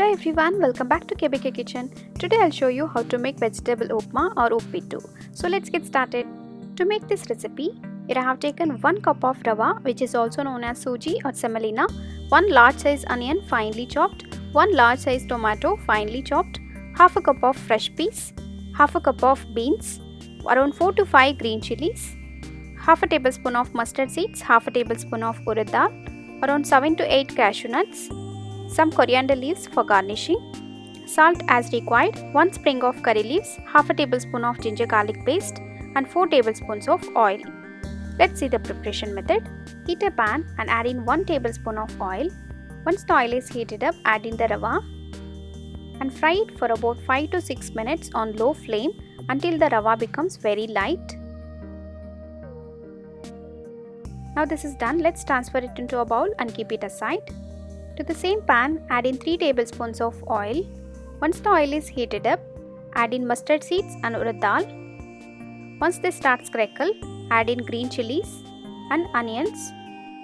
Hello everyone, welcome back to KBK Kitchen. Today I'll show you how to make vegetable upma or uppittu. So let's get started. To make this recipe, here I have taken 1 cup of rava, which is also known as Suji or semolina, 1 large size onion finely chopped, 1 large size tomato finely chopped, half a cup of fresh peas, half a cup of beans, around 4 to 5 green chilies, half a tablespoon of mustard seeds, half a tablespoon of urad dal, around 7 to 8 cashew nuts, some coriander leaves for garnishing, salt as required, 1 sprig of curry leaves, half a tablespoon of ginger garlic paste and 4 tablespoons of oil. Let's see the preparation method. Heat a pan and add in 1 tablespoon of oil. Once the oil is heated up, add in the rava and fry it for about 5 to 6 minutes on low flame until the rava becomes very light. Now this is done, let's transfer it into a bowl and keep it aside. To the same pan, add in 3 tablespoons of oil. Once the oil is heated up, add in mustard seeds and urad dal. Once they start to crackle, add in green chilies and onions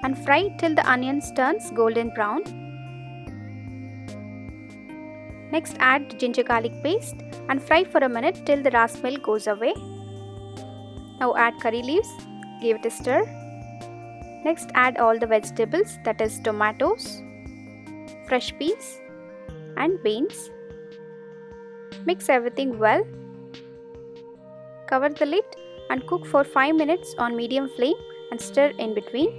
and fry till the onions turns golden brown. Next add ginger garlic paste and fry for a minute till the raw smell goes away. Now add curry leaves, give it a stir. Next add all the vegetables, that is tomatoes, fresh peas and beans. Mix everything well. Cover the lid and cook for 5 minutes on medium flame and stir in between.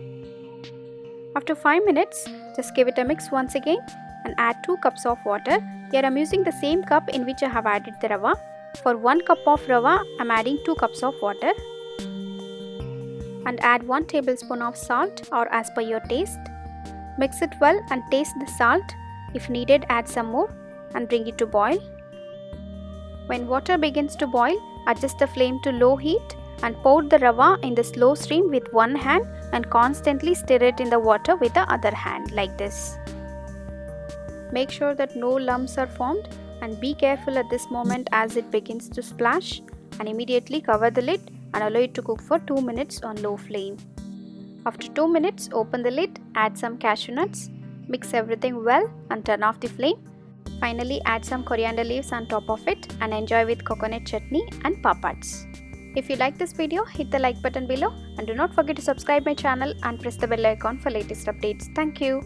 After 5 minutes, just give it a mix once again and add 2 cups of water. Here I am using the same cup in which I have added the rava. For 1 cup of rava, I am adding 2 cups of water. And add 1 tablespoon of salt or as per your taste. Mix it well and taste the salt. If needed, add some more and bring it to boil. When water begins to boil, adjust the flame to low heat and pour the rava in the slow stream with one hand and constantly stir it in the water with the other hand like this. Make sure that no lumps are formed and be careful at this moment as it begins to splash, and immediately cover the lid and allow it to cook for 2 minutes on low flame. After 2 minutes, open the lid, add some cashew nuts, mix everything well and turn off the flame. Finally, add some coriander leaves on top of it and enjoy with coconut chutney and papads. If you like this video, hit the like button below and do not forget to subscribe my channel and press the bell icon for latest updates. Thank you.